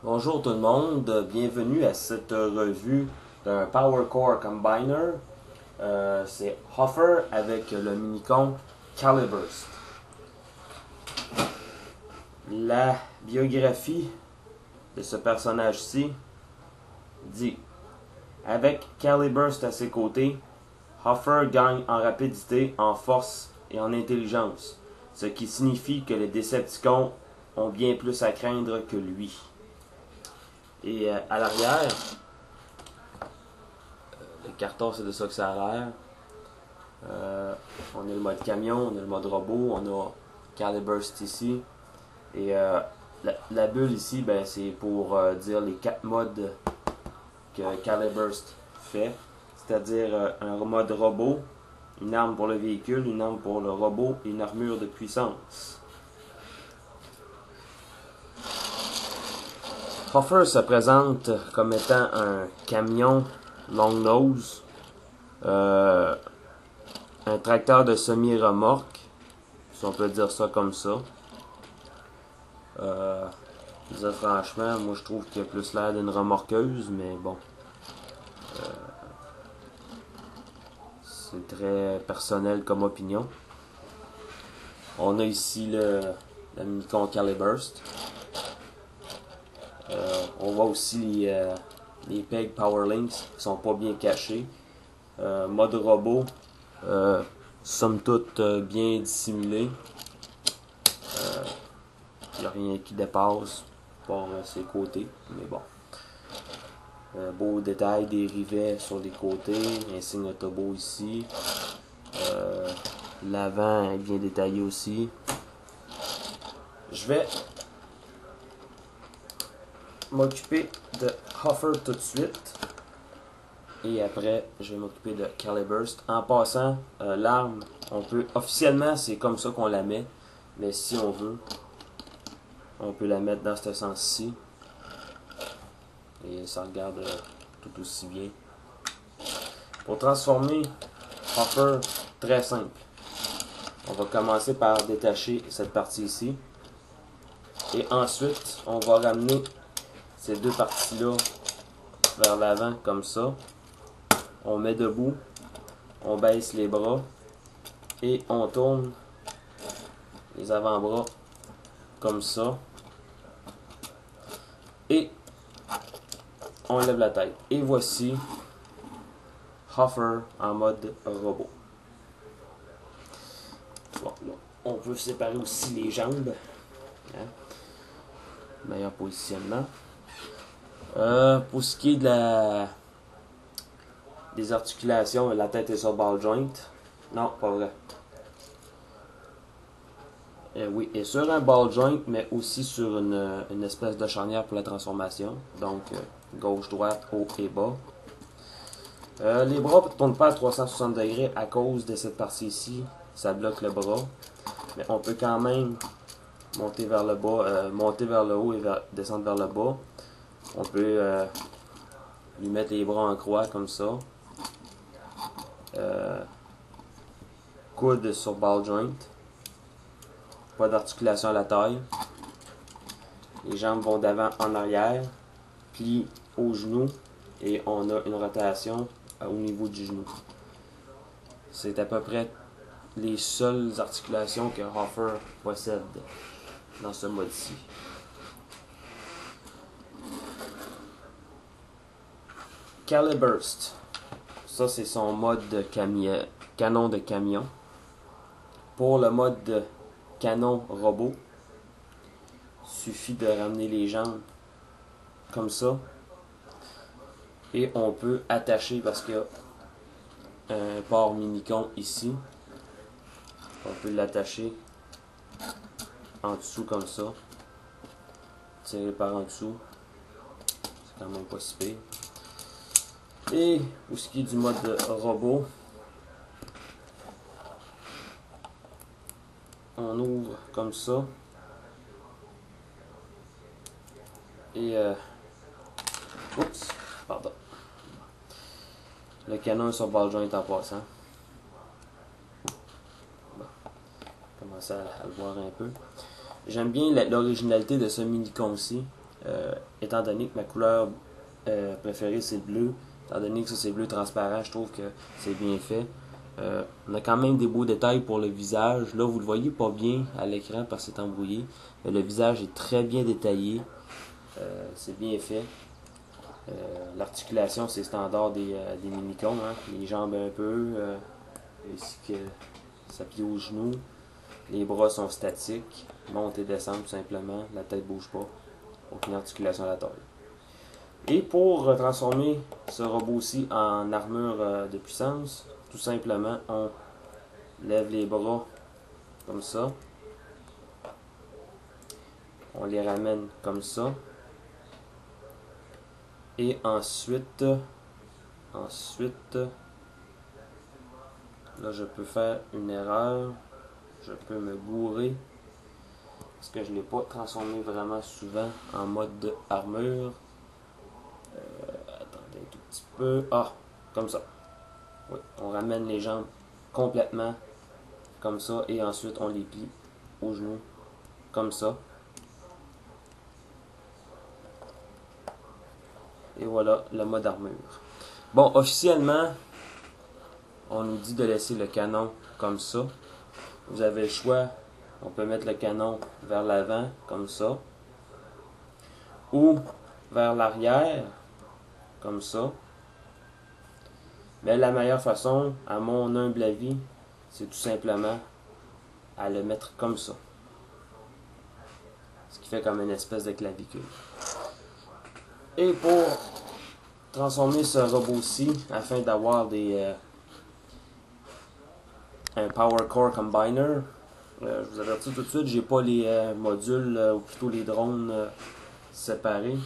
Bonjour tout le monde, bienvenue à cette revue d'un Power Core Combiner. C'est Hoffer avec le Minicon Caliburst. La biographie de ce personnage-ci dit: avec Caliburst à ses côtés, Hoffer gagne en rapidité, en force et en intelligence, ce qui signifie que les Decepticons ont bien plus à craindre que lui. Et à l'arrière, le carton, c'est de ça que ça a l'air. On a le mode camion, on a le mode robot, on a Caliburst ici. Et la bulle ici, ben, c'est pour dire les 4 modes que Caliburst fait. C'est-à-dire un mode robot, une arme pour le véhicule, une arme pour le robot et une armure de puissance. Hoffer se présente comme étant un camion long nose, un tracteur de semi-remorque, si on peut dire ça comme ça. Franchement, moi je trouve qu'il a plus l'air d'une remorqueuse, mais bon. C'est très personnel comme opinion. On a ici la Minicon Caliburst. On voit aussi les pegs Powerlinks qui sont pas bien cachés. Mode robot, somme toute bien dissimulé. Il n'y a rien qui dépasse par ses côtés, mais bon. Beau détail des rivets sur les côtés, insigne Autobo ici. L'avant est bien détaillé aussi. Je vais m'occuper de Hoffer tout de suite. Et après, je vais m'occuper de Caliburst. En passant, l'arme, officiellement, c'est comme ça qu'on la met. Mais si on veut, on peut la mettre dans ce sens-ci. Et ça regarde tout aussi bien. Pour transformer Hoffer, très simple. On va commencer par détacher cette partie ici. Et ensuite, on va ramener ces deux parties-là vers l'avant comme ça. On met debout, on baisse les bras et on tourne les avant-bras comme ça. Et on lève la tête. Et voici Hoffer en mode robot. Bon, là, on peut séparer aussi les jambes. Hein? Meilleur positionnement. Pour ce qui est des articulations, la tête est sur ball joint. Non, pas vrai. Oui, et sur un ball joint, mais aussi sur une espèce de charnière pour la transformation. Donc, gauche, droite, haut et bas. Les bras ne tournent pas à 360 degrés à cause de cette partie ici. Ça bloque le bras. Mais on peut quand même monter vers le bas, monter vers le haut et descendre vers le bas. On peut lui mettre les bras en croix comme ça. Coude sur ball joint. Pas d'articulation à la taille. Les jambes vont d'avant en arrière. Pli au genou. Et on a une rotation au niveau du genou. C'est à peu près les seules articulations que Hoffer possède dans ce mode-ci. Caliburst. Ça, c'est son mode de canon de camion. Pour le mode canon robot, il suffit de ramener les jambes comme ça. Et on peut attacher parce qu'il y a un port minicon ici. On peut l'attacher en dessous comme ça. Tirer par en dessous. C'est quand même pas si pire. Et pour ce qui est du mode robot, on ouvre comme ça. Et oups, pardon. Le canon est sur ball joint en passant. Bon, commencer à le voir un peu. J'aime bien l'originalité de ce Minicon-ci. Étant donné que ma couleur préférée c'est le bleu, étant donné que ça c'est bleu transparent, je trouve que c'est bien fait. On a quand même des beaux détails pour le visage. Là, vous le voyez pas bien à l'écran parce que c'est embrouillé. Mais le visage est très bien détaillé. C'est bien fait. L'articulation, c'est standard des mini-cons. Hein. Les jambes un peu, ainsi que ça plie aux genoux. Les bras sont statiques. Montent et descendent tout simplement. La tête bouge pas. Aucune articulation à la taille. Et pour transformer ce robot-ci en armure de puissance, tout simplement, on lève les bras comme ça. On les ramène comme ça. Et ensuite, là je peux faire une erreur. Je peux me gourer. Parce que je ne l'ai pas transformé vraiment souvent en mode armure. Attendez un tout petit peu. Ah, comme ça. Oui, on ramène les jambes complètement comme ça et ensuite on les plie aux genoux comme ça. Et voilà le mode armure. Bon, officiellement, on nous dit de laisser le canon comme ça. Vous avez le choix. On peut mettre le canon vers l'avant comme ça. Ou vers l'arrière comme ça. Mais la meilleure façon, à mon humble avis, c'est tout simplement à le mettre comme ça. Ce qui fait comme une espèce de clavicule. Et pour transformer ce robot-ci, afin d'avoir un Power Core Combiner, je vous avertis tout de suite, j'ai pas les modules, ou plutôt les drones séparés.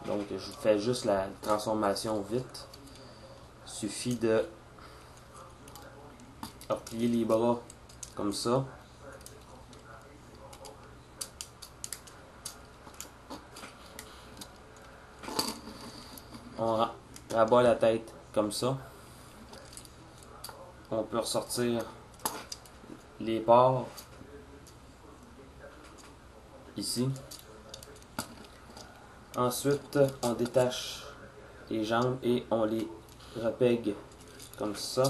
Donc je fais juste la transformation vite. Il suffit de replier les bras comme ça. On rabat la tête comme ça. On peut ressortir les pores ici. Ensuite, on détache les jambes et on les repègue comme ça.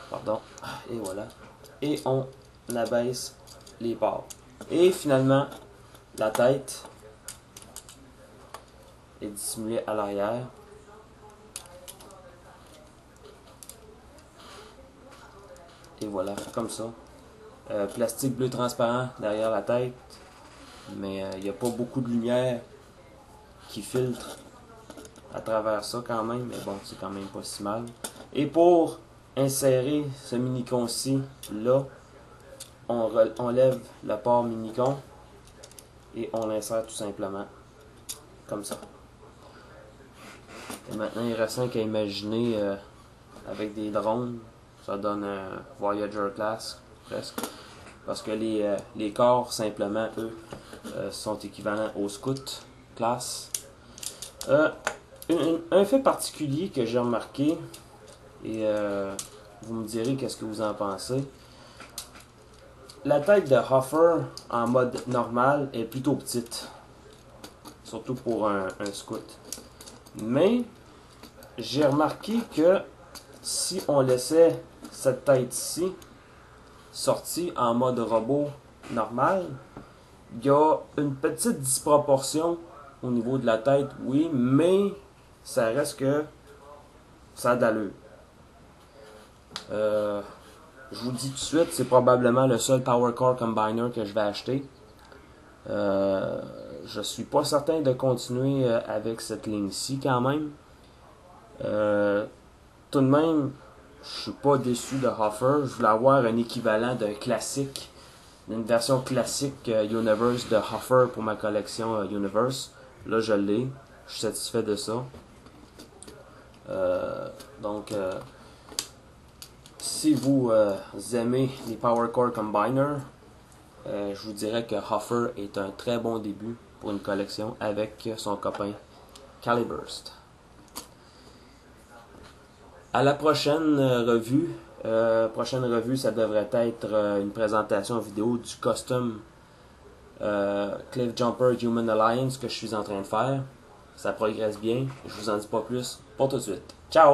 Pardon. Et voilà. Et on abaisse les pores. Et finalement, la tête est dissimulée à l'arrière. Et voilà, comme ça. Plastique bleu transparent derrière la tête. Mais il n'y a pas beaucoup de lumière qui filtre à travers ça quand même. Mais bon, c'est quand même pas si mal. Et pour insérer ce mini-con-ci là, on lève le port mini-con et on l'insère tout simplement comme ça. Et maintenant, il reste qu'à imaginer avec des drones. Ça donne un Voyager class presque. Parce que les corps, simplement, eux, sont équivalents aux Scout class. Un fait particulier que j'ai remarqué, et vous me direz qu'est-ce que vous en pensez. La tête de Huffer en mode normal est plutôt petite. Surtout pour un Scout. Mais j'ai remarqué que si on laissait cette tête-ci sortie en mode robot normal, il y a une petite disproportion au niveau de la tête, oui, mais ça reste que ça a d'allure. Je vous dis tout de suite, c'est probablement le seul Power Core Combiner que je vais acheter. Je suis pas certain de continuer avec cette ligne-ci quand même. Tout de même, je suis pas déçu de Huffer. Je voulais avoir un équivalent d'un classique, une version classique Universe de Huffer pour ma collection Universe. Là, je l'ai. Je suis satisfait de ça. Donc, si vous aimez les Power Core Combiner, je vous dirais que Huffer est un très bon début pour une collection avec son copain Caliburst. À la prochaine revue, ça devrait être une présentation vidéo du custom Cliff Jumper Human Alliance que je suis en train de faire. Ça progresse bien. Je vous en dis pas plus pour tout de suite. Ciao!